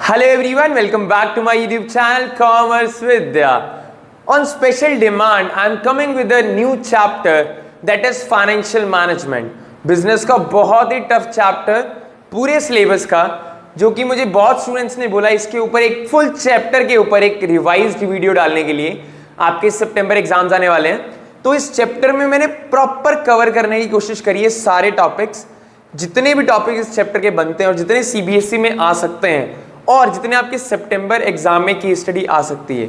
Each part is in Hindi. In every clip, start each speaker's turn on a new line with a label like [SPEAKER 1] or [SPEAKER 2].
[SPEAKER 1] Hello everyone, welcome back to my YouTube channel Commerce Vidya. On special demand, I am coming with a new chapter that is Financial Management. Business का बहुत ही टफ चैप्टर पूरे सिलेबस का, जो कि मुझे बहुत स्टूडेंट्स ने बोला इसके ऊपर एक फुल चैप्टर के ऊपर एक रिवाइज्ड वीडियो डालने के लिए। आपके सितंबर एग्जाम्स आने वाले हैं, तो इस चैप्टर में मैंने प्रॉपर कवर करने की कोशिश करी है सारे टॉपिक्स, जितने भी टॉपिक इस चैप्टर के बनते हैं और जितने सीबीएसई में आ सकते हैं और जितने आपके सितंबर एग्जाम में केस स्टडी आ सकती है।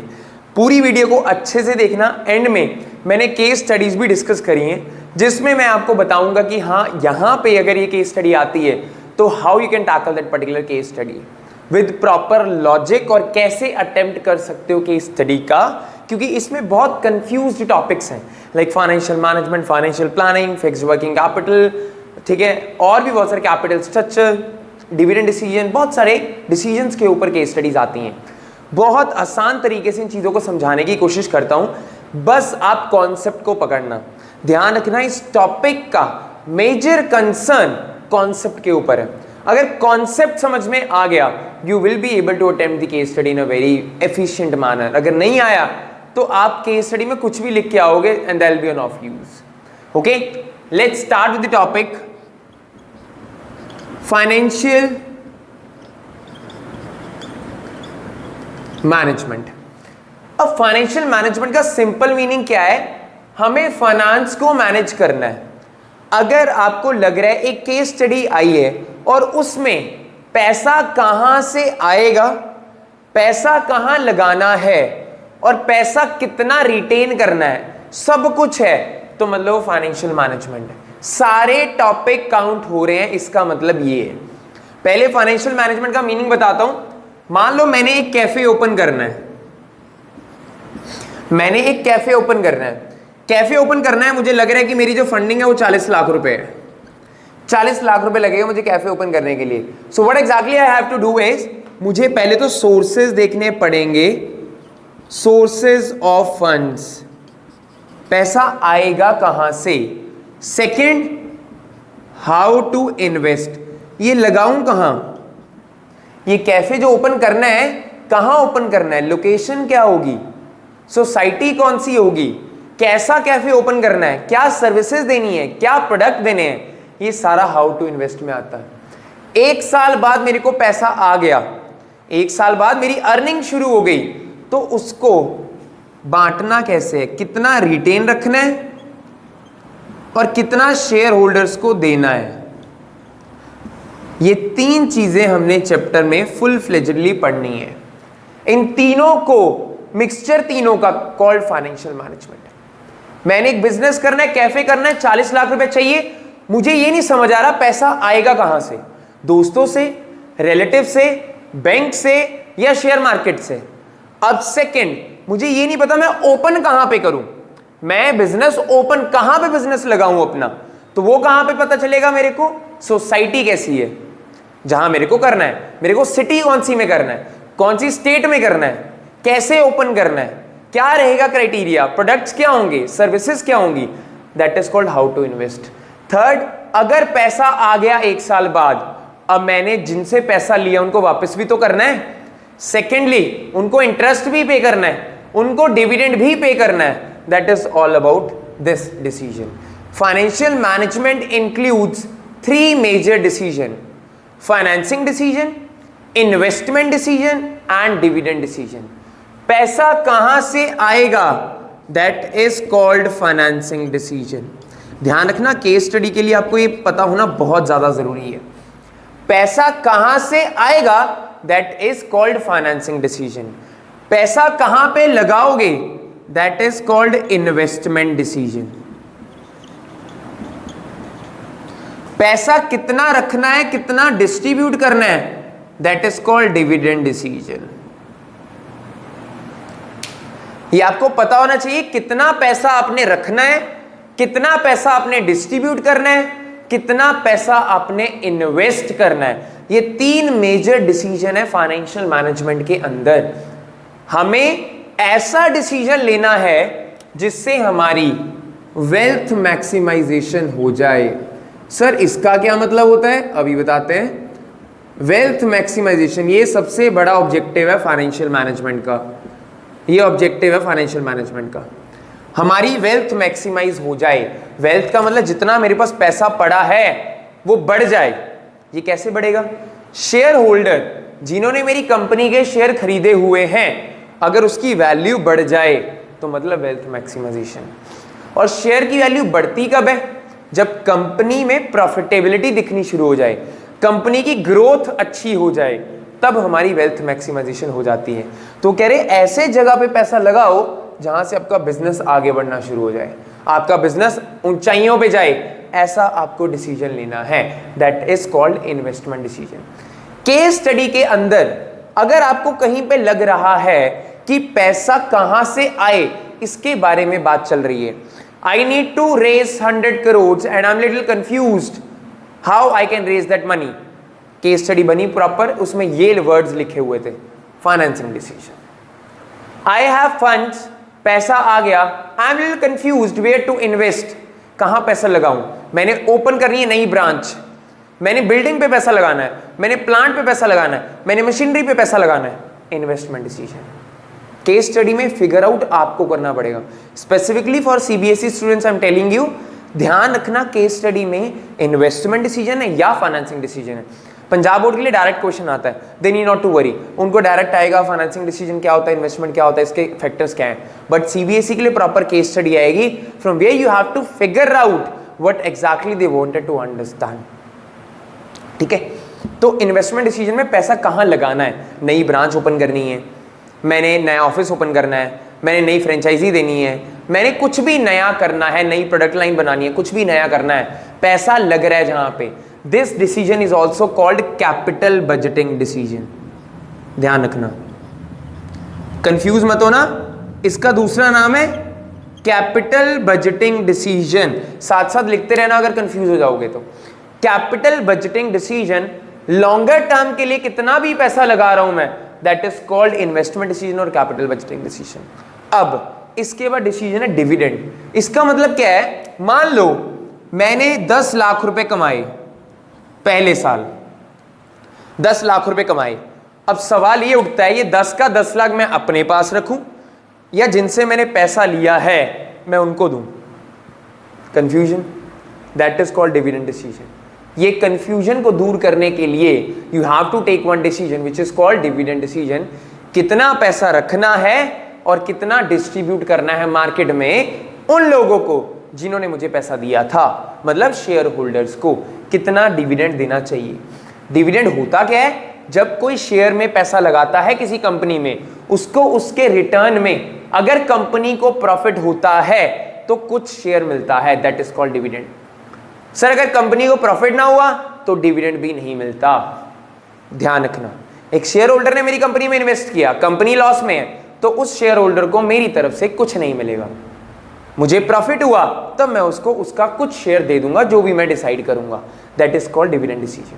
[SPEAKER 1] पूरी वीडियो को अच्छे से देखना। एंड में मैंने केस स्टडीज भी डिस्कस करी हैं, जिसमें मैं आपको बताऊंगा कि हाँ, यहाँ पे अगर ये केस स्टडी आती है तो how you can tackle that particular case study with proper logic, और कैसे अटेम्प्ट कर सकते हो केस स्टडी का, क्योंकि इसमें बहुत कंफ्यूज्ड टॉपिक्स हैं like financial management, financial planning, fixed working capital, ठीक है, और भी बहुत सारे कैपिटल स्ट्रक्चर, डिविडेंड डिसीजन, बहुत सारे डिसीजंस के ऊपर केस स्टडीज आती हैं। बहुत आसान तरीके से इन चीज़ों को समझाने की कोशिश करता हूं, बस आप कॉन्सेप्ट को पकड़ना। ध्यान रखना, इस टॉपिक का मेजर कंसर्न कॉन्सेप्ट के ऊपर है। अगर कॉन्सेप्ट समझ में आ गया, you will be able to attempt the case study in a very efficient manner. अगर नहीं आया तो आप केस स्टडी में कुछ भी लिख के आओगे and that will be on off use. Okay, let's start with the topic financial management. अब फाइनेंशियल मैनेजमेंट का सिंपल मीनिंग क्या है? हमें फाइनेंस को मैनेज करना है। अगर आपको लग रहा है एक केस स्टडी आई है और उसमें पैसा कहां से आएगा, पैसा कहां लगाना है और पैसा कितना रिटेन करना है, सब कुछ है, तो मतलब फाइनेंशियल मैनेजमेंट है। सारे टॉपिक काउंट हो रहे हैं, इसका मतलब ये है। पहले फाइनेंशियल मैनेजमेंट का मीनिंग बताता हूं। मान लो मैंने एक कैफे ओपन करना है, कैफे ओपन करना है, मुझे लग रहा है कि मेरी जो फंडिंग है वो 40 लाख रुपए है। 40 लाख रुपए लगेगा मुझे कैफे ओपन करने के लिए। So what exactly I have to do is, मुझे पहले तो सोर्सेज देखने पड़ेंगे, सोर्सेज ऑफ फंड्स, पैसा आएगा कहां से। सेकंड, हाउ टू इन्वेस्ट, ये लगाऊं कहां, ये कैफे जो ओपन करना है कहां ओपन करना है, लोकेशन क्या होगी, सोसाइटी कौन सी होगी, कैसा कैफे ओपन करना है, क्या सर्विसेज देनी है, क्या प्रोडक्ट देने हैं, ये सारा हाउ टू इन्वेस्ट में आता है। 1 साल बाद मेरे को पैसा आ गया, 1 साल बाद मेरी अर्निंग शुरू हो गई, तो उसको बांटना कैसे है, कितना रिटेन रखना है और कितना शेयर होल्डर्स को देना है। ये 3 चीजें हमने चैप्टर में फुल फ्लेजेडली पढ़नी है। इन तीनों को मिक्सचर, तीनों का कॉल्ड फाइनेंशियल मैनेजमेंट। मैंने एक बिजनेस करना है, कैफे करना है, 40 लाख रुपए चाहिए, मुझे ये नहीं समझ आ रहा पैसा आएगा कहां से, दोस्तों से, रिलेटिव से, बैंक से या शेयर मार्केट से। अब सेकंड, मुझे ये नहीं पता मैं ओपन कहां पे करूं, मैं बिजनेस ओपन कहां पे बिजनेस लगाऊं अपना, तो वो कहां पे पता चलेगा मेरे को, सोसाइटी कैसी है जहां मेरे को करना है, मेरे को सिटी कौन सी में करना है, कौन सी स्टेट में करना है, कैसे ओपन करना है, क्या रहेगा क्राइटेरिया, प्रोडक्ट्स क्या होंगे, सर्विसेज क्या होंगी, that is called how to invest. Third, अगर पैसा आ गया 1 साल बाद, अब मैंने जिनसे पैसा लिया उनको वापस भी तो करना है। सेकेंडली, उनको इंटरेस्ट भी पे करना है, उनको डिविडेंड भी पे करना है। That is all about this decision. Financial management includes 3 major decision: financing decision, investment decision and dividend decision. पैसा कहां से आएगा, that is called financing decision. ध्यान रखना, केस स्टडी के लिए आपको ये पता होना बहुत ज्यादा जरूरी है। पैसा कहां से आएगा, that is called financing decision. पैसा कहां पे लगाओगे, that is called investment decision. पैसा कितना रखना है, कितना डिस्ट्रीब्यूट करना है, that is called dividend decision. ये आपको पता होना चाहिए, कितना पैसा आपने रखना है, कितना पैसा आपने डिस्ट्रीब्यूट करना है, कितना पैसा आपने इन्वेस्ट करना है। ये 3 मेजर डिसीजन है फाइनेंशियल मैनेजमेंट के अंदर। हमें ऐसा डिसीजन लेना है जिससे हमारी वेल्थ मैक्सिमाइजेशन हो जाए। सर इसका क्या मतलब होता है, अभी बताते हैं। वेल्थ मैक्सिमाइजेशन, ये सबसे बड़ा ऑब्जेक्टिव है फाइनेंशियल मैनेजमेंट का। ये ऑब्जेक्टिव है फाइनेंशियल मैनेजमेंट का, हमारी वेल्थ मैक्सिमाइज हो जाए। वेल्थ का मतलब जितना मेरे पास पैसा पड़ा है वो बढ़ जाए। ये कैसे बढ़ेगा? शेयर होल्डर जिन्होंने मेरी कंपनी के शेयर खरीदे हुए हैं, अगर उसकी वैल्यू बढ़ जाए तो मतलब वेल्थ मैक्सिमाइजेशन। और शेयर की वैल्यू बढ़ती कब है? जब कंपनी में प्रॉफिटेबिलिटी दिखनी शुरू हो जाए, कंपनी की ग्रोथ अच्छी हो जाए, तब हमारी वेल्थ मैक्सिमाइजेशन हो जाती है। तो कह रहे ऐसे जगह पे पैसा लगाओ जहां से आपका बिजनेस आगे बढ़ना शुरू हो जाए, आपका बिजनेस ऊंचाइयों पे जाए, ऐसा आपको डिसीजन लेना है। That is called investment decision. Case study के अंदर अगर आपको कहीं पे लग रहा है कि पैसा कहां से आए, इसके बारे में बात चल रही है, I need to raise 100 crores and I am little confused how I can raise that money. Case study बनी प्रॉपर, उसमें ये वर्ड्स लिखे हुए थे, financing decision. I have funds, पैसा आ गया, I am little confused where to invest, कहां पैसा लगाऊं। मैंने ओपन करनी है नई ब्रांच, मैंने बिल्डिंग पे पैसा लगाना है, मैंने प्लांट पे पैसा लगाना है, मैंने मशीनरी पे पैसा लगाना है। इन्वेस्टमेंट डिसीजन केस स्टडी में फिगर आउट आपको करना पड़ेगा। Specifically for CBSE students I am telling you, ध्यान रखना केस स्टडी में इन्वेस्टमेंट डिसीजन है या फाइनेंसिंग डिसीजन है। पंजाब बोर्ड के लिए डायरेक्ट क्वेश्चन आता है, they need not to worry, उनको डायरेक्ट आएगा फाइनेंसिंग डिसीजन क्या होता है, इन्वेस्टमेंट क्या होता है, इसके फैक्टर्स क्या हैं। बट सीबीएसई के लिए प्रॉपर केस स्टडी आएगी, from where you have to figure out what exactly they wanted to understand. ठीक है, तो इन्वेस्टमेंट डिसीजन में पैसा कहां लगाना है, नई ब्रांच ओपन करनी है, मैंने नया ऑफिस ओपन करना है, मैंने नई फ्रेंचाइजी देनी है, मैंने कुछ भी नया करना है, नई प्रोडक्ट लाइन बनानी है, कुछ भी नया करना है, पैसा लग रहा है जहां पे, this decision is also called capital budgeting decision. ध्यान रखना, कंफ्यूज मत होना, इसका दूसरा नाम है कैपिटल बजटिंग डिसीजन। साथ साथ लिखते रहना अगर कंफ्यूज हो जाओगे तो। Capital budgeting decision, longer term के लिए कितना भी पैसा लगा रहा हूं मैं, that is called investment decision और कैपिटल बजटिंग डिसीजन। अब इसके बाद डिसीजन है डिविडेंड। इसका मतलब क्या है, मान लो मैंने 10 लाख रुपए कमाए पहले साल, 10 लाख रुपए कमाए। अब सवाल ये उठता है, ये 10 का 10 लाख मैं अपने पास रखूं या जिनसे मैंने पैसा लिया है मैं उनको दूं? Confusion, that is called dividend decision. ये कंफ्यूजन को दूर करने के लिए you have to take one decision which is called dividend decision. कितना पैसा रखना है और कितना डिस्ट्रीब्यूट करना है मार्केट में उन लोगों को जिन्होंने मुझे पैसा दिया था, मतलब शेयर होल्डर्स को कितना डिविडेंड देना चाहिए। डिविडेंड होता क्या है, जब कोई शेयर में पैसा लगाता है किसी कंपनी में, उसको उसके रिटर्न में अगर कंपनी को प्रॉफिट होता है तो कुछ शेयर मिलता है, that is called dividend. Sir अगर कंपनी को प्रॉफिट ना हुआ तो डिविडेंड भी नहीं मिलता। ध्यान रखना, एक शेयर होल्डर ने मेरी कंपनी में इन्वेस्ट किया, कंपनी लॉस में है, तो उस शेयर होल्डर को मेरी तरफ से कुछ नहीं मिलेगा। मुझे प्रॉफिट हुआ तब मैं उसको उसका कुछ शेयर दे दूंगा, जो भी मैं डिसाइड करूंगा, that is called dividend decision.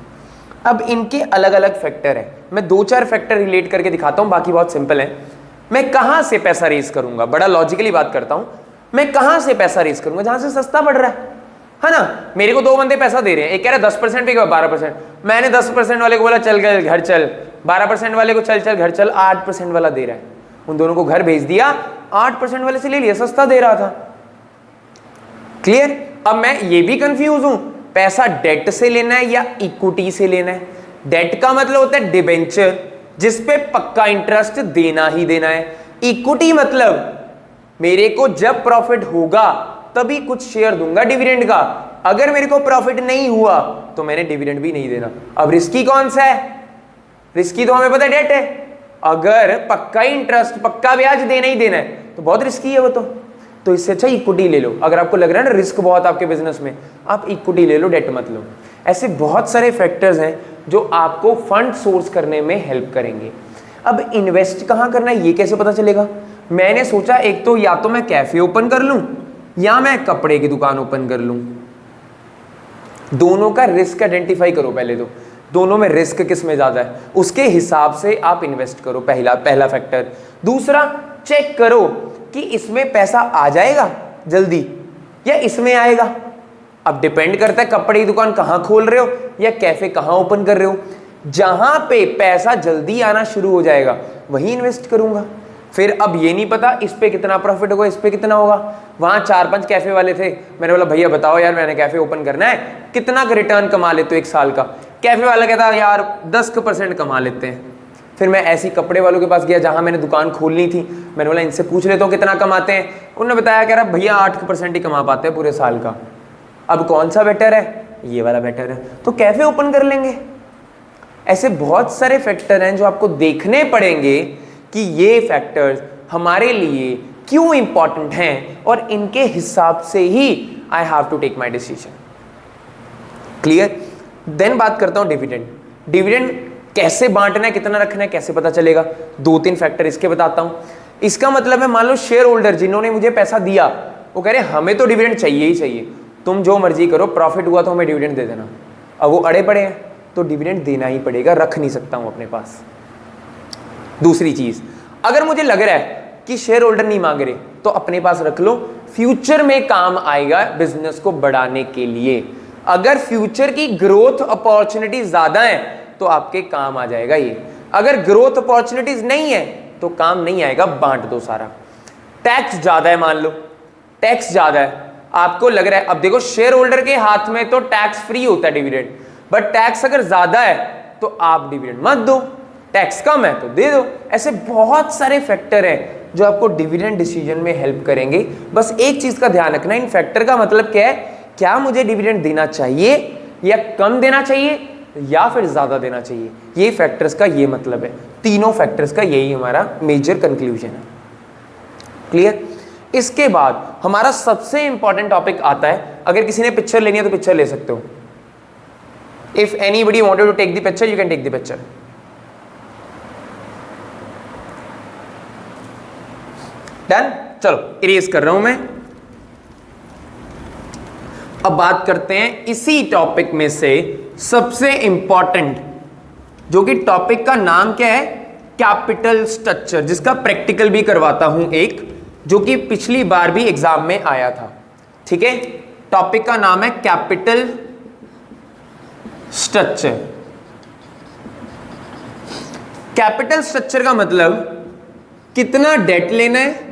[SPEAKER 1] अब इनके अलग अलग फैक्टर है, मैं 2-4 फैक्टर रिलेट करके दिखाता हूं, बाकी बहुत सिंपल है। मैं कहां से पैसा रेज करूंगा, बड़ा लॉजिकली बात करता हूं, मैं कहां से पैसा रेज करूंगा, जहां से सस्ता पड़ रहा है ना। मेरे को 2 बंदे पैसा दे रहे हैं, एक कह रहा है 10% पे 12%, मैंने 10% वाले को बोला चल घर चल, 12% वाले को चल घर चल, 8% वाला दे रहा है, उन दोनों को घर भेज दिया, 8% वाले से ले लिया, सस्ता दे रहा था। क्लियर? अब मैं ये भी कंफ्यूज हूं, पैसा डेट से लेना है या इक्विटी से लेना है। डेट का मतलब होता है डिबेंचर, जिसपे पक्का इंटरेस्ट देना ही देना है। इक्विटी मतलब मेरे को जब प्रॉफिट होगा तभी कुछ शेयर दूंगा डिविडेंड का, अगर मेरे को प्रॉफिट नहीं हुआ तो मैंने डिविडेंड भी नहीं देना। अब रिस्की कौन सा है? रिस्की तो हमें पता है डेट है, अगर पक्का इंटरेस्ट पक्का ब्याज देना ही देना है तो बहुत रिस्की है वो तो इससे अच्छा इक्विटी ले लो। अगर आपको लग रहा है ना रिस्क बहुत आपके बिजनेस में, आप इक्विटी ले लो, डेट मत लो। ऐसे बहुत सारे फैक्टर्स हैं जो आपको फंड सोर्स करने में हेल्प करेंगे। अब इन्वेस्ट कहां करना है ये कैसे पता चलेगा? मैंने सोचा एक तो या तो मैं कैफे ओपन कर लूं या मैं कपड़े की दुकान ओपन कर लूं। दोनों का रिस्क आइडेंटिफाई करो पहले तो, दोनों में रिस्क किस में ज्यादा है, उसके हिसाब से आप इन्वेस्ट करो, पहला फैक्टर। दूसरा, चेक करो कि इसमें पैसा आ जाएगा जल्दी या इसमें आएगा। अब डिपेंड करता है कपड़े की दुकान कहां खोल रहे हो या कैफे कहां ओपन कर रहे हो। जहां पे पैसा जल्दी आना शुरू हो जाएगा वहीं इन्वेस्ट करूंगा। फिर अब ये नहीं पता इस पे कितना प्रॉफिट होगा, इस पे कितना होगा। वहां 4-5 कैफे वाले थे, मैंने बोला भैया बताओ यार मैंने कैफे ओपन करना है, कितना का रिटर्न कमा लेते हो 1 साल का। कैफे वाला कहता यार 10% कमा लेते हैं। फिर मैं ऐसी कपड़े वालों के पास गया जहां मैंने दुकान खोलनी थी, मैंने बोला इनसे पूछ लेता हूँ कितना कमाते हैं। उन्होंने बताया कह रहा भैया 8% ही कमा पाते हैं पूरे साल का। अब कौन सा बेटर है, ये वाला बेटर है, तो कैफे ओपन कर लेंगे। ऐसे बहुत सारे फैक्टर हैं जो आपको देखने पड़ेंगे कि ये फैक्टर्स हमारे लिए क्यों इंपॉर्टेंट हैं और इनके हिसाब से ही I have to take my decision. Clear. Then बात करता हूं डिविडेंड। डिविडेंड कैसे बांटना है, कितना रखना है, कैसे पता चलेगा। 2-3 फैक्टर इसके बताता हूं। इसका मतलब है मान लो शेयर होल्डर जिन्होंने मुझे पैसा दिया वो कह रहे हमें तो डिविडेंड चाहिए ही चाहिए, तुम जो मर्जी करो, प्रॉफिट हुआ तो हमें डिविडेंड दे देना। अब वो अड़े पड़े हैं तो डिविडेंड देना ही पड़ेगा, रख नहीं सकता हूं अपने पास। दूसरी चीज, अगर मुझे लग रहा है कि शेयर होल्डर नहीं मांग रहे तो अपने पास रख लो, फ्यूचर में काम आएगा बिजनेस को बढ़ाने के लिए। अगर फ्यूचर की ग्रोथ अपॉर्चुनिटी ज्यादा है तो आपके काम आ जाएगा ये। अगर ग्रोथ अपॉर्चुनिटीज नहीं है तो काम नहीं आएगा, बांट दो सारा। टैक्स ज्यादा है, मान लो टैक्स ज्यादा है, आपको लग रहा है, अब देखो शेयर होल्डर के हाथ में तो टैक्स फ्री होता है डिविडेंड, बट टैक्स अगर ज्यादा है तो आप डिविडेंड मत दो, टैक्स कम है तो दे दो। ऐसे बहुत सारे फैक्टर हैं जो आपको डिविडेंड डिसीजन में हेल्प करेंगे। बस एक चीज का ध्यान रखना, इन फैक्टर का मतलब क्या है, क्या मुझे डिविडेंड देना चाहिए या कम देना चाहिए या फिर ज्यादा देना चाहिए। ये फैक्टर्स का ये मतलब है, तीनों फैक्टर्स का यही हमारा मेजर कंक्लूजन है। क्लियर। इसके बाद हमारा सबसे इंपॉर्टेंट टॉपिक आता है, अगर किसी ने पिक्चर लेनी है तो पिक्चर ले सकते हो। If anybody wanted to take the picture you can take the picture. Done. चलो इरेज कर रहा हूं मैं। अब बात करते हैं इसी टॉपिक में से सबसे इंपॉर्टेंट, जो कि टॉपिक का नाम क्या है, कैपिटल स्ट्रक्चर, जिसका प्रैक्टिकल भी करवाता हूं एक, जो कि पिछली बार भी एग्जाम में आया था। ठीक है, टॉपिक का नाम है कैपिटल स्ट्रक्चर। कैपिटल स्ट्रक्चर का मतलब कितना डेट लेना है,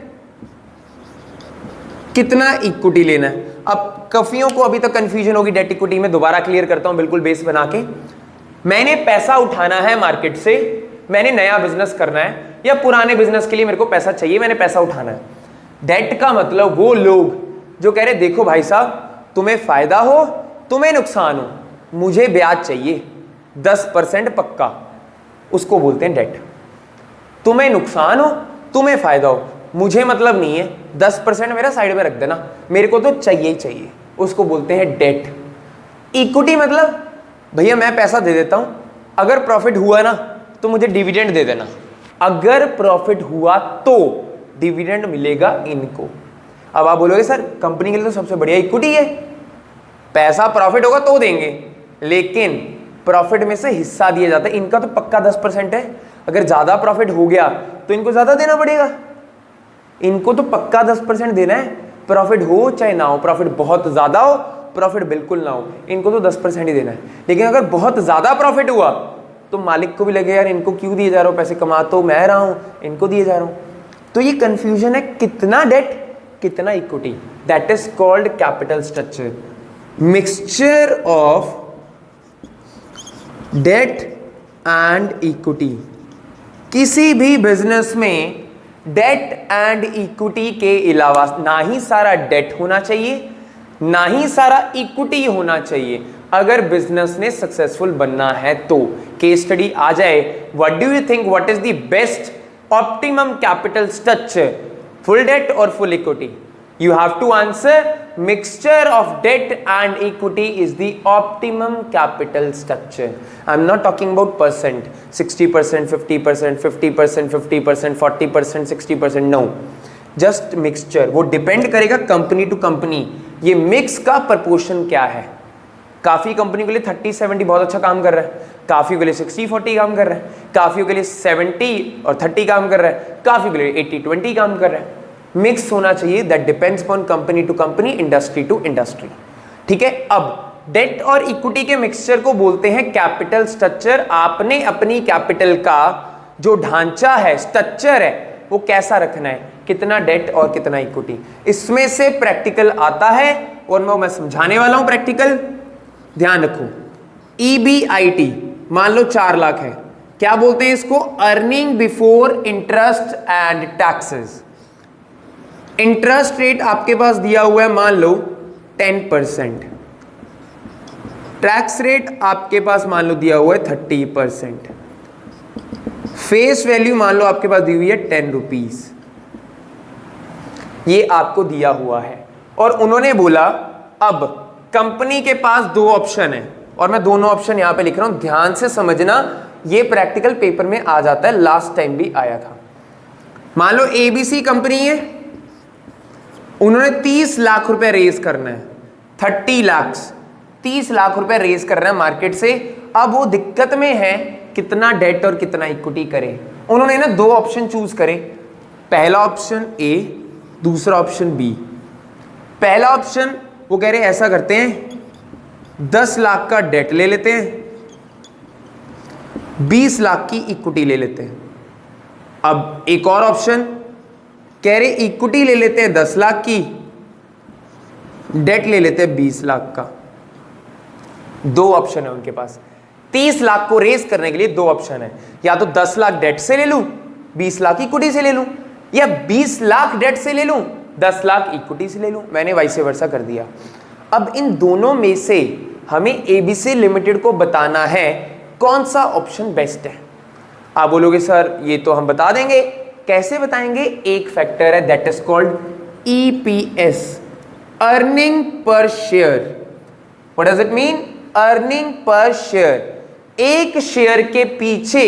[SPEAKER 1] कितना इक्विटी लेना है। अब काफियों को अभी तक कंफ्यूजन होगी डेट इक्विटी में, दोबारा क्लियर करता हूं बिल्कुल बेस बना के। मैंने पैसा उठाना है मार्केट से, मैंने नया बिजनेस करना है या पुराने बिजनेस के लिए मेरे को पैसा चाहिए, मैंने पैसा उठाना है। डेट का मतलब वो लोग जो कह रहे देखो भाई साहब तुम्हें फायदा हो तुम्हें नुकसान हो, मुझे ब्याज चाहिए 10% पक्का, उसको बोलते हैं डेट। तुम्हें नुकसान हो तुम्हें फायदा हो, मुझे मतलब नहीं है, 10% मेरा साइड में रख देना, मेरे को तो चाहिए ही चाहिए, उसको बोलते हैं डेट। इक्विटी मतलब भैया मैं पैसा दे देता हूं, अगर प्रॉफिट हुआ ना तो मुझे डिविडेंड दे देना, अगर प्रॉफिट हुआ तो डिविडेंड मिलेगा इनको। अब आप बोलोगे सर कंपनी के लिए तो सबसे बढ़िया इक्विटी है, पैसा प्रॉफिट होगा तो देंगे, लेकिन प्रॉफिट में से हिस्सा दिया जाता है, इनका तो पक्का 10% है, अगर ज्यादा प्रॉफिट हो गया तो इनको ज्यादा देना पड़ेगा, इनको तो पक्का 10% देना है, प्रॉफिट हो चाहे ना हो, प्रॉफिट बहुत ज्यादा हो प्रॉफिट बिल्कुल ना हो, इनको तो 10% ही देना है। लेकिन अगर बहुत ज्यादा प्रॉफिट हुआ तो मालिक को भी लगे यार इनको क्यों दिए जा रहा हूं, पैसे कमा तो मैं रहा हूं, इनको दिए जा रहा हूं। तो ये कंफ्यूजन है, कितना डेट कितना equity, that is called capital structure. Mixture of debt and equity. किसी भी बिजनेस में डेट एंड इक्विटी के अलावा ना ही सारा डेट होना चाहिए ना ही सारा इक्विटी होना चाहिए अगर बिजनेस ने सक्सेसफुल बनना है तो। केस स्टडी आ जाए, what do you think what is the best optimum capital structure, full debt और full equity? You have to answer mixture of debt and equity is the optimum capital structure. I'm not talking about percent, 60%, 50%, 50%, 50%, 40%, 60%, no. Just mixture. वो depend करेगा कंपनी टू कंपनी, ये मिक्स का प्रपोर्शन क्या है। काफी कंपनी के लिए 30-70 बहुत अच्छा काम कर रहा है, काफी के लिए 60-40 काम कर रहा है, काफी के लिए 70 और 30 काम कर रहा है, काफी के लिए 80-20 काम कर रहा है। मिक्स होना चाहिए, that depends upon company to company, industry to industry. ठीक है, अब डेट और इक्विटी के मिक्सचर को बोलते हैं कैपिटल स्ट्रक्चर। आपने अपनी कैपिटल का जो ढांचा है, स्ट्रक्चर है, वो कैसा रखना है, कितना डेट और कितना इक्विटी, इसमें से प्रैक्टिकल आता है और मैं समझाने वाला हूं प्रैक्टिकल। ध्यान रखो, EBIT मान लो 4 लाख है, क्या बोलते हैं इसको, earning before interest and taxes. Interest rate आपके पास दिया हुआ है मान लो 10%, टैक्स रेट आपके पास मान लो दिया हुआ है 30%, फेस वैल्यू मान लो आपके पास दी हुई है 10 रुपीज, ये आपको दिया हुआ है। और उन्होंने बोला अब कंपनी के पास 2 ऑप्शन है, और मैं दोनों ऑप्शन यहां पे लिख रहा हूं, ध्यान से समझना, ये प्रैक्टिकल पेपर में आ जाता है, लास्ट टाइम भी आया था। मान लो ABC कंपनी है, उन्होंने 30 लाख रुपए रेज करना है, 30 लाख रुपए रेज करना है मार्केट से। अब वो दिक्कत में है कितना डेट और कितना इक्विटी करे। उन्होंने ना 2 ऑप्शन चूज करे, पहला ऑप्शन A, दूसरा ऑप्शन B। पहला ऑप्शन वो कह रहे ऐसा करते हैं, 10 लाख का डेट ले लेते हैं, 20 लाख की इक्विटी ले लेते हैं। अब एक और ऑप्शन कह रहे इक्विटी ले लेते हैं 10 लाख की, डेट ले लेते हैं 20 लाख का। 2 ऑप्शन है उनके पास, 30 लाख को रेस करने के लिए 2 ऑप्शन है, या तो 10 लाख डेट से ले लूं, 20 लाख इक्विटी से ले लूं, या 20 लाख डेट से ले लूं, 10 लाख इक्विटी से ले लूं। मैंने वाइस वर्सा कर दिया। अब इन दोनों में से हमें ABC लिमिटेड को बताना है कौन सा ऑप्शन बेस्ट है। आप बोलोगे सर ये तो हम बता देंगे, कैसे बताएंगे, एक फैक्टर है that is called EPS, earning per share. What does it mean, earning per share. एक शेयर के पीछे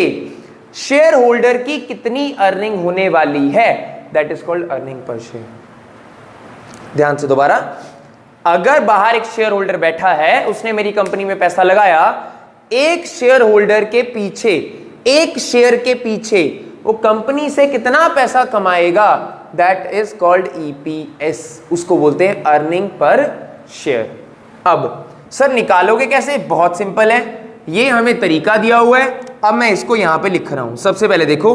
[SPEAKER 1] शेयर होल्डर की कितनी अर्निंग होने वाली है, that is called earning per share. ध्यान से दोबारा, अगर बाहर एक शेयर होल्डर बैठा है, उसने मेरी कंपनी में पैसा लगाया, एक शेयर होल्डर के पीछे, एक शेयर के पीछे वो कंपनी से कितना पैसा कमाएगा, दैट इज कॉल्ड EPS, उसको बोलते हैं अर्निंग पर शेयर। अब सर निकालोगे कैसे, बहुत सिंपल है, ये हमें तरीका दिया हुआ है। अब मैं इसको यहां पे लिख रहा हूं। सबसे पहले देखो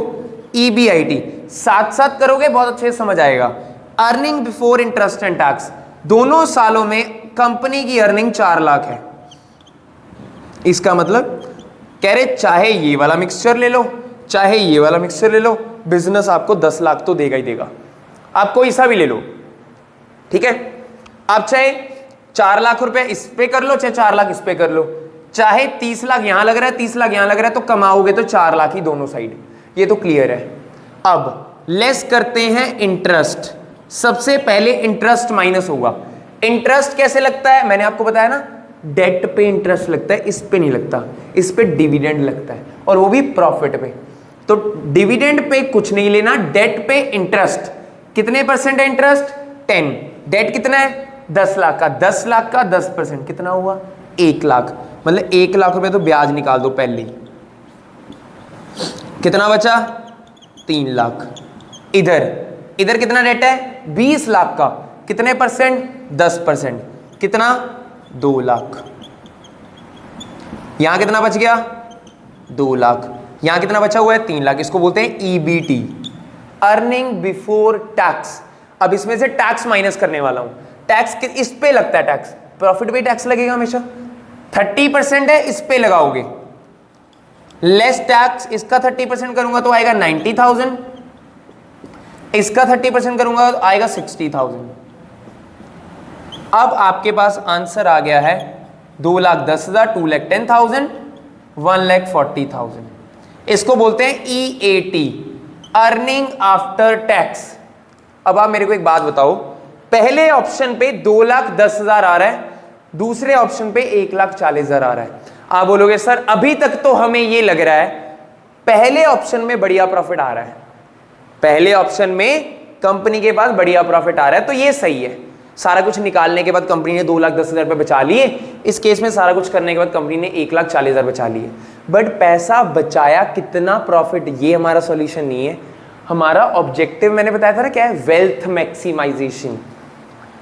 [SPEAKER 1] EBIT, साथ साथ करोगे बहुत अच्छे से समझ आएगा। Earning before interest and tax, दोनों सालों में कंपनी की अर्निंग 4 लाख है। इसका मतलब कह रहे चाहे ये वाला मिक्सचर ले लो, चाहे ये वाला मिक्सचर ले लो, बिजनेस आपको 10 लाख तो देगा ही देगा। आप कोई सा भी ले लो, ठीक है। आप चाहे 4 लाख रुपए इस पे कर लो, चाहे 4 लाख इस पे कर लो, चाहे 30 लाख यहां लग रहा है, 30 लाख यहां लग रहा है, तो कमाओगे तो 4 लाख ही दोनों साइड, ये तो क्लियर है। अब लेस करते हैं इंटरेस्ट। सबसे पहले इंटरेस्ट माइनस होगा। इंटरेस्ट कैसे लगता है, मैंने आपको बताया ना, डेट पे इंटरेस्ट लगता है, इस पे नहीं लगता, इस पे डिविडेंड लगता है, और वो भी प्रॉफिट पे। तो डिविडेंड पे कुछ नहीं लेना, डेट पे इंटरेस्ट। कितने परसेंट है इंटरेस्ट, 10। डेट कितना है, 10 लाख का, 10 लाख का 10% कितना हुआ, 1 लाख। मतलब 1 लाख रुपए तो ब्याज निकाल दो पहले ही। कितना बचा, 3 लाख। इधर कितना डेट है, 20 लाख का, कितने परसेंट, 10%, कितना, 2 लाख। यहां कितना बच गया, 2 लाख। यहां कितना बचा हुआ है, 3 लाख। इसको बोलते हैं EBT, अर्निंग बिफोर टैक्स। अब इसमें से टैक्स माइनस करने वाला हूं। टैक्स इस पे लगता है, टैक्स प्रॉफिट पे टैक्स लगेगा हमेशा। 30% है, इस पे लगाओगे, लेस टैक्स। इसका 30% करूंगा तो आएगा 90,000, इसका 30% करूंगा तो आएगा 60,000। अब आपके पास आंसर आ गया है 2,10,000, 2,10,000, 1,40,000। इसको बोलते हैं EAT, अर्निंग आफ्टर टैक्स। अब आप मेरे को एक बात बताओ, पहले ऑप्शन पे 2,10,000 आ रहा है, दूसरे ऑप्शन पे 1,40,000 आ रहा है। आप बोलोगे सर अभी तक तो हमें ये लग रहा है पहले ऑप्शन में बढ़िया प्रॉफिट आ रहा है, पहले ऑप्शन में कंपनी के पास बढ़िया प्रॉफिट आ रहा है, तो ये सही है। सारा कुछ निकालने के बाद कंपनी ने 2,10,000 रुपए बचा लिए। इस केस में सारा कुछ करने के बाद कंपनी ने 1,40,000 बचा लिए। बट पैसा बचाया कितना प्रॉफिट, ये हमारा सॉल्यूशन नहीं है। हमारा ऑब्जेक्टिव मैंने बताया था ना क्या है, वेल्थ मैक्सिमाइजेशन।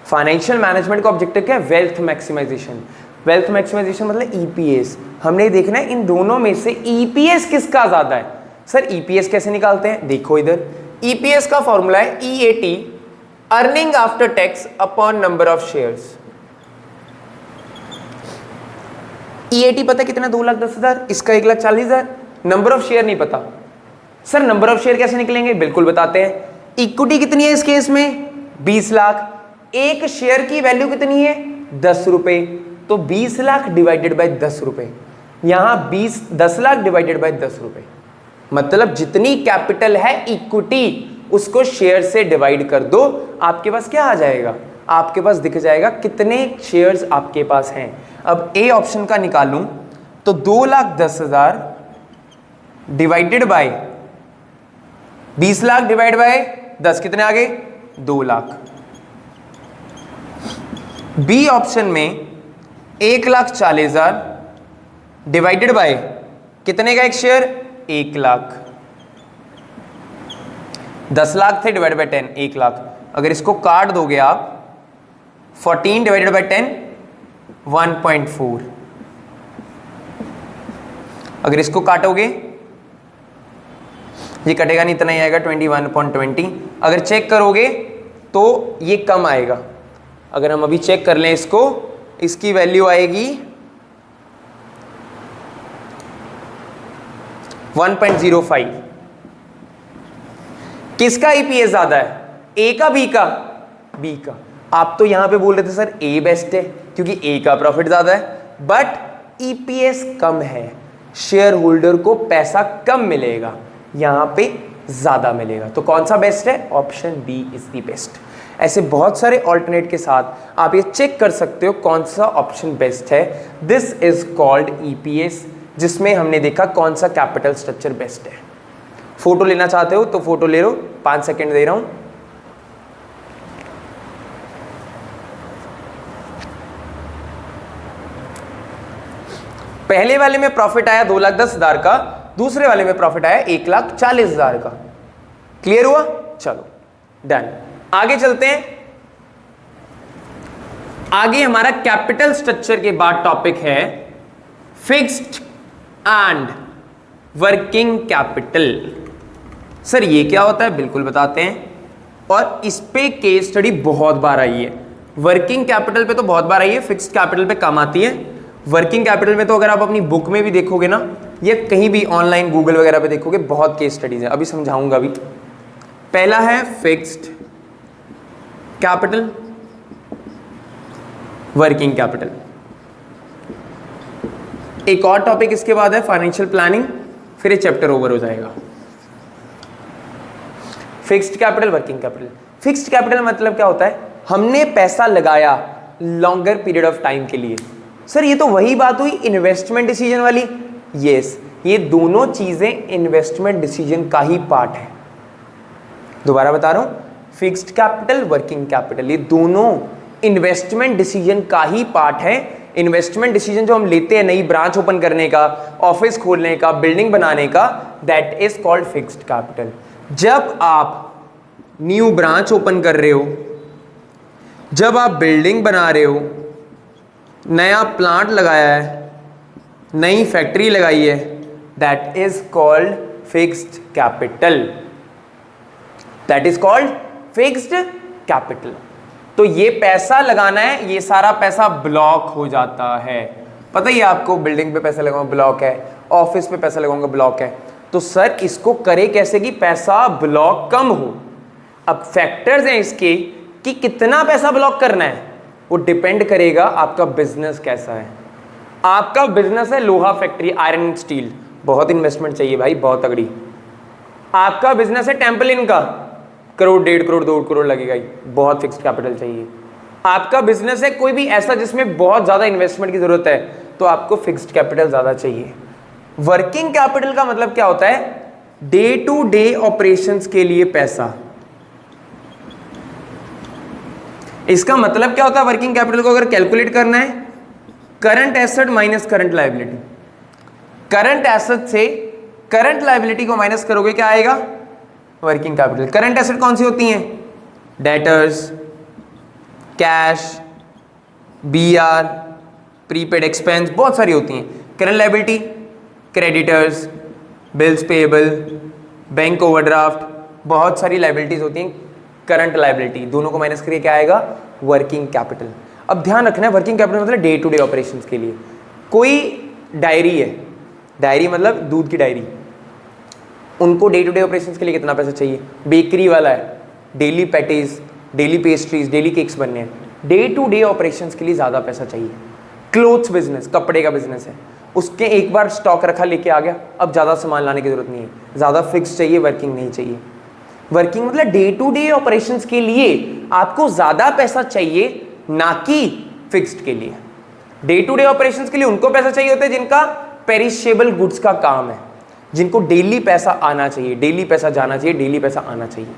[SPEAKER 1] फाइनेंशियल मैनेजमेंट का ऑब्जेक्टिव क्या है, वेल्थ मैक्सिमाइजेशन। वेल्थ मैक्सिमाइजेशन मतलब ईपीएस। हमने देखना है इन दोनों में से ईपीएस किसका ज्यादा है। सर ईपीएस कैसे निकालते हैं, देखो इधर ईपीएस का फॉर्मूला है EAT, earning after tax upon number of shares. EAT पता कितना, 2,10,000, इसका 1,40,000, नंबर ऑफ शेयर नहीं पता। सर नंबर ऑफ शेयर कैसे निकलेंगे, बिल्कुल बताते हैं। इक्विटी कितनी है इस केस में, 20 लाख। एक शेयर की वैल्यू कितनी है, 10 रुपए, तो 20 लाख डिवाइडेड बाय 10 रुपए। यहां 10 लाख डिवाइडेड बाय 10 रुपए, मतलब जितनी कैपिटल है इक्विटी उसको शेयर से डिवाइड कर दो, आपके पास क्या आ जाएगा, आपके पास दिख जाएगा कितने शेयर्स आपके पास हैं। अब ए ऑप्शन का निकालूं तो 2,10,000 divided by 20 lakh divide by 10 कितने आ गए, 2 लाख। बी ऑप्शन में 1,40,000 डिवाइडेड बाय कितने का एक शेयर, 1 लाख। 10 लाख थे डिवाइड बाय 10, 1 लाख। अगर इसको काट दोगे आप 14 डिवाइडेड बाय 10 1.4। अगर इसको काटोगे ये कटेगा नहीं, इतना ही आएगा 21.20। अगर चेक करोगे तो ये कम आएगा। अगर हम अभी चेक कर लें इसको, इसकी वैल्यू आएगी 1.05। किसका ईपीएस ज्यादा है, ए का बी का, बी का। आप तो यहां पे बोल रहे थे सर ए बेस्ट है क्योंकि ए का प्रॉफिट ज्यादा है, बट ईपीएस कम है, शेयर होल्डर को पैसा कम मिलेगा, यहां पे ज्यादा मिलेगा। तो कौन सा बेस्ट है, option B is the best. ऐसे बहुत सारे ऑल्टरनेट के साथ आप ये चेक कर सकते हो कौन सा ऑप्शन बेस्ट है। दिस इज कॉल्ड ईपीएस, जिसमें हमने देखा कौन सा कैपिटल स्ट्रक्चर बेस्ट है। फोटो लेना चाहते हो तो फोटो ले लो, 5 सेकंड दे रहा हूं। पहले वाले में प्रॉफिट आया 2,10,000 का, दूसरे वाले में प्रॉफिट आया 1,40,000 का। क्लियर हुआ, चलो डन। आगे चलते हैं। आगे हमारा कैपिटल स्ट्रक्चर के बाद टॉपिक है fixed and working capital. Sir ये क्या होता है, बिल्कुल बताते हैं, और इस पे केस स्टडी बहुत बार आई है। वर्किंग कैपिटल पे तो बहुत बार आई है, फिक्स्ड कैपिटल पे कम आती है। वर्किंग कैपिटल में तो अगर आप अपनी बुक में भी देखोगे ना, या कहीं भी ऑनलाइन गूगल वगैरह पे देखोगे, बहुत केस स्टडीज है, अभी समझाऊंगा। अभी पहला है फिक्स्ड कैपिटल, वर्किंग कैपिटल। एक और टॉपिक इसके बाद है फाइनेंशियल प्लानिंग, फिर ये चैप्टर ओवर हो जाएगा। Fixed capital, working capital. Fixed capital मतलब क्या होता है, हमने पैसा लगाया लॉन्गर पीरियड ऑफ टाइम के लिए। सर ये तो वही बात हुई इन्वेस्टमेंट डिसीजन वाली। यस, ये दोनों चीजें इन्वेस्टमेंट डिसीजन का ही पार्ट है। दोबारा बता रहा हूं, फिक्स्ड कैपिटल, वर्किंग कैपिटल, ये दोनों इन्वेस्टमेंट डिसीजन का ही पार्ट है। इन्वेस्टमेंट डिसीजन जो हम लेते हैं, नई ब्रांच ओपन करने का, ऑफिस खोलने का, बिल्डिंग बनाने का, that is called fixed capital. जब आप न्यू ब्रांच ओपन कर रहे हो, जब आप बिल्डिंग बना रहे हो, नया प्लांट लगाया है, नई फैक्ट्री लगाई है, that is called fixed capital, that is called fixed capital. तो ये पैसा लगाना है, ये सारा पैसा ब्लॉक हो जाता है। पता ही है आपको, बिल्डिंग पे पैसा लगाऊंगा ब्लॉक है, ऑफिस पे पैसा लगाऊंगा ब्लॉक है। तो सर इसको करे कैसे कि पैसा ब्लॉक कम हो। अब फैक्टर्स हैं इसके कि कितना पैसा ब्लॉक करना है, वो डिपेंड करेगा आपका बिजनेस कैसा है। आपका बिजनेस है लोहा फैक्ट्री, आयरन एंड स्टील, बहुत इन्वेस्टमेंट चाहिए भाई, बहुत तगड़ी। आपका बिजनेस है टेम्पलिन का, करोड़, 1.5 करोड़, 2 करोड़ लगेगा ही, बहुत फिक्स्ड कैपिटल चाहिए। आपका बिजनेस है कोई भी ऐसा जिसमें बहुत ज्यादा इन्वेस्टमेंट की जरूरत है, तो आपको फिक्स्ड कैपिटल ज्यादा चाहिए। वर्किंग कैपिटल का मतलब क्या होता है, डे टू डे ऑपरेशंस के लिए पैसा। इसका मतलब क्या होता है, वर्किंग कैपिटल को अगर कैलकुलेट करना है, current asset minus current liability. Current asset से करंट लायबिलिटी को माइनस करोगे, क्या आएगा, वर्किंग कैपिटल। करंट एसेट कौन सी होती हैं, debtors, cash, BR, prepaid expense, बहुत सारी होती हैं। Current liability, creditors, bills payable, bank overdraft, बहुत सारी लायबिलिटीज होती हैं। करंट लायबिलिटी दोनों को माइनस करके क्या आएगा? Working capital. अब ध्यान रखना है, वर्किंग कैपिटल मतलब डे टू डे ऑपरेशंस के लिए। कोई डायरी है, डायरी मतलब दूध की डायरी, उनको डे टू डे ऑपरेशंस के लिए कितना पैसा चाहिए? बेकरी वाला है, daily patties, daily pastries, daily cakes बनने हैं, डे टू डे ऑपरेशंस के लिए ज़्यादा पैसा चाहिए। क्लोथ्स बिजनेस, कपड़े का बिजनेस है, उसके एक बार स्टॉक रखा लेके आ गया, अब ज़्यादा सामान लाने की जरूरत नहीं है, ज़्यादा फिक्स चाहिए, वर्किंग नहीं चाहिए। वर्किंग मतलब डे टू डे ऑपरेशंस के लिए आपको ज़्यादा पैसा चाहिए, ना कि फिक्स्ड के लिए। डे टू डे ऑपरेशंस के लिए उनको पैसा चाहिए होता है जिनका पेरिशेबल गुड्स का काम है, जिनको डेली पैसा आना चाहिए, डेली पैसा जाना चाहिए, डेली पैसा आना चाहिए।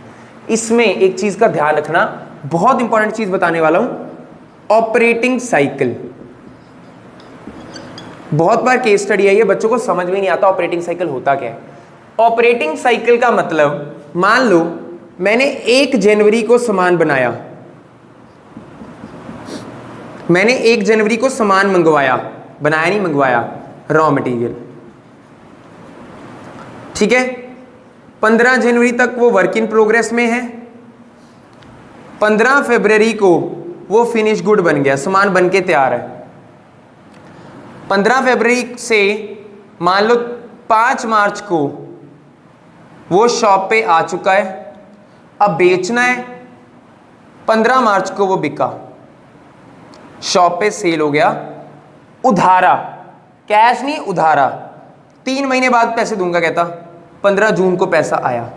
[SPEAKER 1] इसमें एक चीज का ध्यान रखना, बहुत इंपॉर्टेंट चीज बताने वाला हूं, ऑपरेटिंग साइकिल। बहुत बार केस स्टडी आई है, बच्चों को समझ में नहीं आता ऑपरेटिंग साइकिल होता क्या है। ऑपरेटिंग साइकिल का मतलब, मान लो मैंने 1 जनवरी को सामान बनाया, मैंने 1 जनवरी को सामान मंगवाया, बनाया नहीं मंगवाया, रॉ मटेरियल, ठीक है। 15 जनवरी तक वो वर्क इन प्रोग्रेस में है, 15 फरवरी को वो फिनिश गुड बन गया, सामान बन के तैयार है। 15 फरवरी से मान लो 5 मार्च को वो शॉप पे आ चुका है, अब बेचना है, 15 मार्च को वो बिका, शॉप पे सेल हो गया, उधारा, कैश नहीं उधारा, 3 महीने बाद पैसे दूंगा कहता, 15 जून को पैसा आया।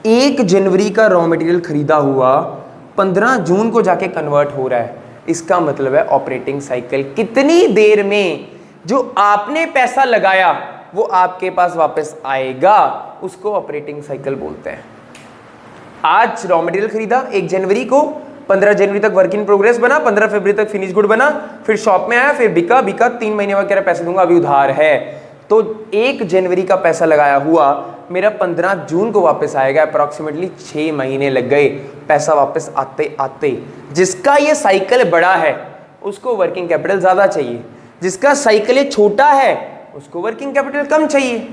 [SPEAKER 1] 1 जनवरी का रॉ मटेरियल खरीदा हुआ 15 जून को जाके कन्वर्ट हो रहा है। इसका मतलब है ऑपरेटिंग साइकिल, कितनी देर में जो आपने पैसा लगाया वो आपके पास वापस आएगा, उसको ऑपरेटिंग साइकिल बोलते हैं। आज रॉ मटेरियल खरीदा 1 जनवरी को, 15 जनवरी तक वर्क इन प्रोग्रेस बना, 15 फरवरी तक फिनिश गुड बना, फिर शॉप में आया, फिर बिका, 3 महीने बाद कह रहा पैसे दूंगा, अभी उधार है, तो 1 जनवरी का पैसा लगाया हुआ मेरा 15 जून को वापस आएगा। अप्रॉक्सीमेटली 6 महीने लग गए पैसा वापस आते आते। जिसका ये साइकिल बड़ा है उसको वर्किंग कैपिटल ज़्यादा चाहिए, जिसका साइकिल छोटा है उसको वर्किंग कैपिटल कम चाहिए।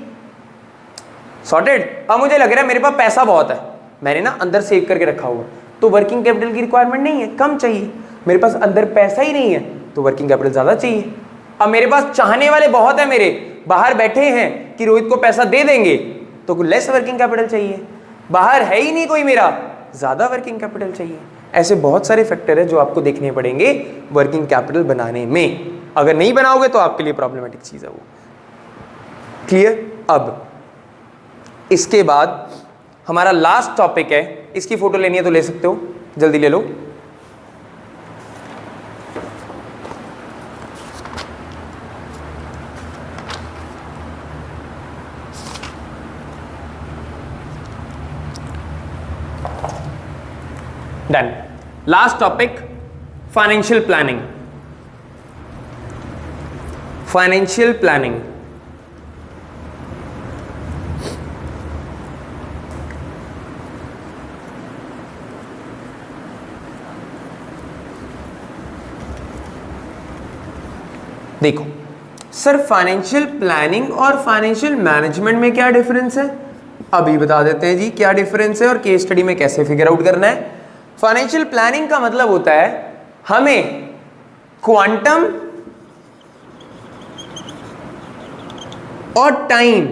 [SPEAKER 1] सॉर्टेड। अब मुझे लग रहा है मेरे पास पैसा बहुत है, मैंने ना अंदर सेव करके रखा हुआ, तो वर्किंग कैपिटल की रिक्वायरमेंट नहीं है, कम चाहिए। मेरे पास अंदर पैसा ही नहीं है तो वर्किंग कैपिटल ज़्यादा चाहिए। अब मेरे पास चाहने वाले बहुत है, मेरे बाहर बैठे हैं कि रोहित को पैसा दे देंगे, तो लेस वर्किंग कैपिटल चाहिए। बाहर है ही नहीं कोई मेरा, ज़्यादा वर्किंग कैपिटल चाहिए। ऐसे बहुत सारे फैक्टर है जो आपको देखने पड़ेंगे वर्किंग कैपिटल बनाने में। अगर नहीं बनाओगे तो आपके लिए प्रॉब्लमेटिक चीज़ है वो। क्लियर। अब इसके बाद हमारा लास्ट टॉपिक है, इसकी फोटो लेनी है तो ले सकते हो, जल्दी ले लो। Done. Last topic, financial planning. Financial planning देखो सर, फाइनेंशियल प्लानिंग और फाइनेंशियल मैनेजमेंट में क्या डिफरेंस है? अभी बता देते हैं जी क्या डिफरेंस है और केस स्टडी में कैसे फिगर आउट करना है। फाइनेंशियल प्लानिंग का मतलब होता है हमें क्वांटम और टाइम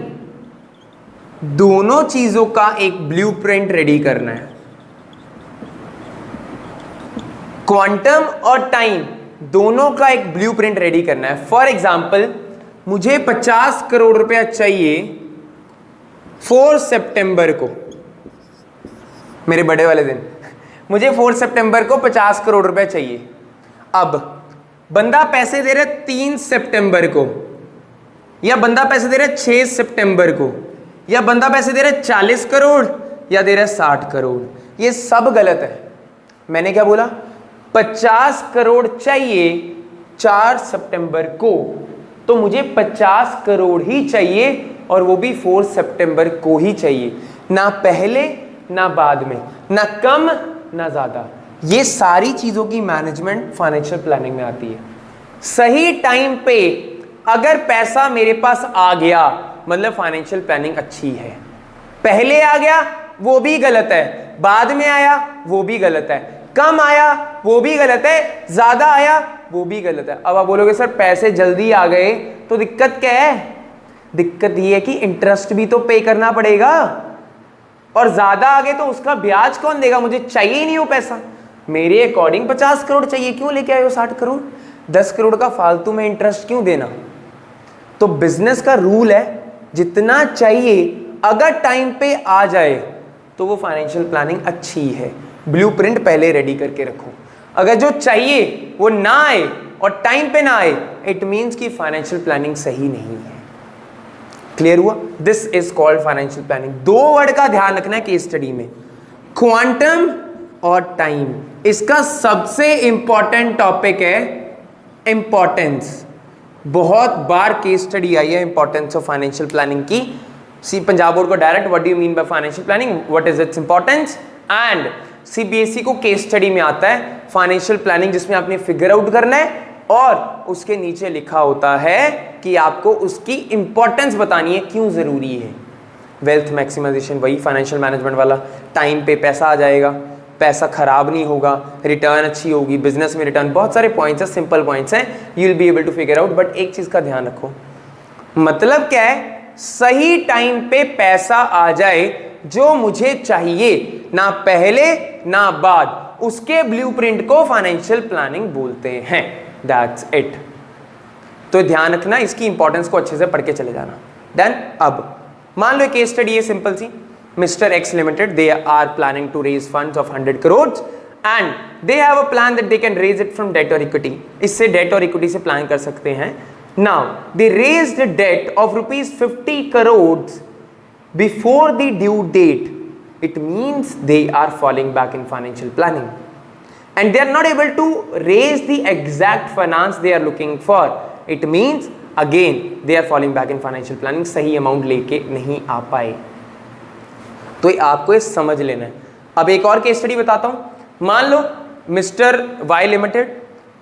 [SPEAKER 1] दोनों चीजों का एक ब्लूप्रिंट रेडी करना है। क्वांटम और टाइम दोनों का एक ब्लूप्रिंट रेडी करना है। फॉर एग्जाम्पल, मुझे 50 करोड़ रुपया चाहिए 4 सितंबर को, मेरे बर्थडे वाले दिन मुझे 4 सितंबर को 50 करोड़ रुपया चाहिए। अब बंदा पैसे दे रहे 3 सितंबर को, या बंदा पैसे दे रहे 6 सितंबर को, या बंदा पैसे दे रहे 40 करोड़ या दे रहे 60 करोड़, ये सब गलत है। मैंने क्या बोला? 50 करोड़ चाहिए 4 सितंबर को, तो मुझे 50 करोड़ ही चाहिए और वो भी 4 सितंबर को ही चाहिए, ना पहले ना बाद में, ना कम ना ज्यादा। ये सारी चीजों की मैनेजमेंट फाइनेंशियल प्लानिंग में आती है। सही टाइम पे अगर पैसा मेरे पास आ गया मतलब फाइनेंशियल प्लानिंग अच्छी है। पहले आ गया वो भी गलत है, बाद में आया वो भी गलत है, कम आया वो भी गलत है, ज्यादा आया वो भी गलत है। अब आप बोलोगे सर पैसे जल्दी आ गए तो दिक्कत क्या है? दिक्कत ये है कि इंटरेस्ट भी तो पे करना पड़ेगा, और ज्यादा आ गए तो उसका ब्याज कौन देगा? मुझे चाहिए ही नहीं वो पैसा। मेरे अकॉर्डिंग 50 करोड़ चाहिए, क्यों लेके आए हो 60 करोड़? 10 करोड़ का फालतू में इंटरेस्ट क्यों देना? तो बिजनेस का रूल है जितना चाहिए अगर टाइम पे आ जाए तो वो फाइनेंशियल प्लानिंग अच्छी है। ब्लूप्रिंट पहले रेडी करके रखो। अगर जो चाहिए वो ना आए और टाइम पे ना आए, इट मींस कि फाइनेंशियल प्लानिंग सही नहीं है। क्लियर हुआ? This is called financial planning. दो वर्ड का ध्यान रखना है केस स्टडी में, क्वांटम और टाइम। इसका सबसे इंपॉर्टेंट टॉपिक है इंपॉर्टेंस। बहुत बार केस स्टडी आई है इंपॉर्टेंस ऑफ फाइनेंशियल प्लानिंग की। सी पंजाब बोर्ड को direct what do you mean by financial planning, what is its importance, and CBSE को केस स्टडी में आता है फाइनेंशियल प्लानिंग, जिसमें आपने फिगर आउट करना है और उसके नीचे लिखा होता है कि आपको उसकी इंपॉर्टेंस बतानी है, क्यों जरूरी है। वेल्थ मैक्सिमाइजेशन वही फाइनेंशियल मैनेजमेंट वाला, टाइम पे पैसा आ जाएगा, पैसा खराब नहीं होगा, रिटर्न अच्छी होगी, बिजनेस में रिटर्न, बहुत सारे पॉइंट्स हैं, सिंपल पॉइंट्स हैं, you will be able to figure out. But एक चीज का ध्यान रखो, मतलब क्या है? सही टाइम पे पैसा आ जाए जो मुझे चाहिए, ना पहले ना बाद, उसके ब्लूप्रिंट को फाइनेंशियल प्लानिंग बोलते हैं। That's it. तो ध्यान रखना, इसकी इंपॉर्टेंस को अच्छे से पढ़ के चले जाना। देन अब मान लो केस स्टडी है सिंपल सी, mister X limited, they are planning to raise funds of 100 crore and they have a plan that they can raise it from debt और इक्विटी। इससे डेट और इक्विटी से प्लान कर सकते हैं। Now they raised debt of rupees 50 crore before the due date, it means they are falling back in financial planning and they are not able to raise the exact finance they are looking for. It means again they are falling back in financial planning, सही अमाउंट लेके नहीं आ पाए। तो ये आपको ये समझ लेना है। अब एक और केस स्टडी बताता हूं। मान लो mister Y limited,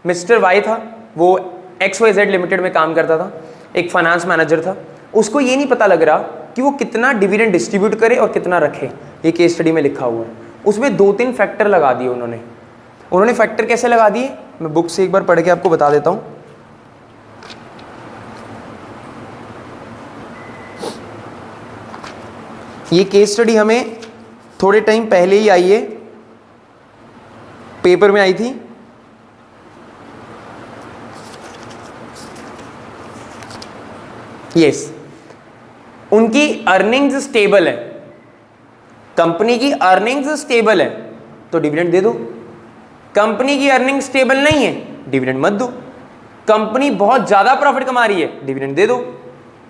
[SPEAKER 1] mister Y था, वो XYZ लिमिटेड में काम करता था, एक फाइनेंस मैनेजर था। उसको ये नहीं पता लग रहा कि वो कितना डिविडेंड डिस्ट्रीब्यूट करे और कितना रखे। ये केस स्टडी में लिखा हुआ है। उसमें 2-3 फैक्टर लगा दिए उन्होंने फैक्टर कैसे लगा दिए, मैं बुक से एक बार पढ़ के आपको बता देता हूं। ये केस स्टडी हमें थोड़े टाइम पहले ही आई है, पेपर में आई थी। यस, उनकी अर्निंग्स स्टेबल है, कंपनी की अर्निंग्स स्टेबल है तो डिविडेंड दे दो। कंपनी की अर्निंग स्टेबल नहीं है, डिविडेंड मत दो। कंपनी बहुत ज्यादा प्रॉफिट कमा रही है, डिविडेंड दे दो।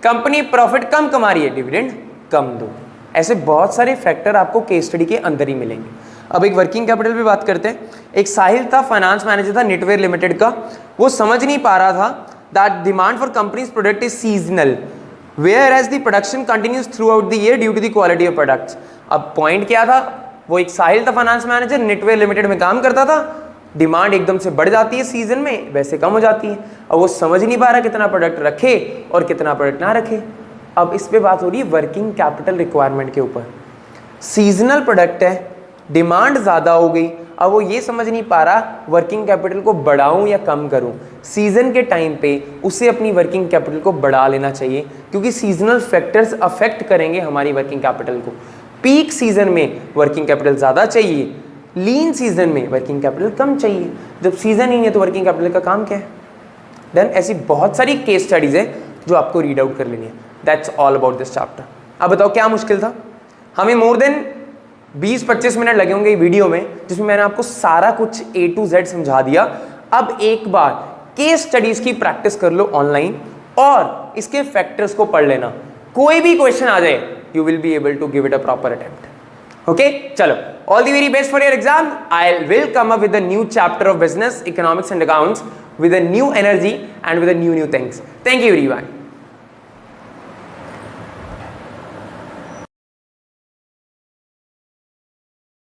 [SPEAKER 1] कंपनी प्रॉफिट कम कमा रही है, डिविडेंड कम दो। ऐसे बहुत सारे फैक्टर आपको केस स्टडी के अंदर ही मिलेंगे। अब एक वर्किंग कैपिटल पे बात करते हैं। एक साहिल था, फाइनेंस मैनेजर था नेटवेयर लिमिटेड का। वो समझ नहीं पा रहा था that demand for companies product is seasonal whereas the production continues throughout the year due to the quality of products। अब पॉइंट क्या था? वो एक साहिल था फाइनेंस मैनेजर, नेटवेयर लिमिटेड में काम करता था। डिमांड एकदम से बढ़ जाती है सीजन में, वैसे कम हो जाती है। अब वो समझ नहीं पा रहा कितना प्रोडक्ट रखे और कितना प्रोडक्ट ना रखे। अब इस पे बात हो रही है वर्किंग कैपिटल रिक्वायरमेंट के ऊपर। सीजनल प्रोडक्ट है, डिमांड ज़्यादा हो गई, अब वो ये समझ नहीं पा रहा वर्किंग कैपिटल को बढ़ाऊं या कम करूं। सीजन के टाइम पे उसे अपनी वर्किंग कैपिटल को बढ़ा लेना चाहिए, क्योंकि सीजनल फैक्टर्स अफेक्ट करेंगे हमारी वर्किंग कैपिटल को। पीक सीजन में वर्किंग कैपिटल ज़्यादा चाहिए, लीन सीजन में वर्किंग कैपिटल कम चाहिए। जब सीजन ही नहीं है तो वर्किंग कैपिटल का काम क्या है? देन ऐसी बहुत सारी केस स्टडीज़ है जो आपको रीड आउट कर लेनी है। That's all about this chapter. अब बताओ क्या मुश्किल था? हमें मोर देन 20-25 मिनट लगे होंगे वीडियो में, जिसमें मैंने आपको सारा कुछ A to Z समझा दिया। अब एक बार केस स्टडीज की प्रैक्टिस कर लो ऑनलाइन और इसके फैक्टर्स को पढ़ लेना। कोई भी क्वेश्चन आ जाए, you will be able to give it a proper attempt. Okay, चलो, all the very best for your exam. I will come up with a new chapter of business, economics and accounts with a new energy and with a new things. Thank you everyone.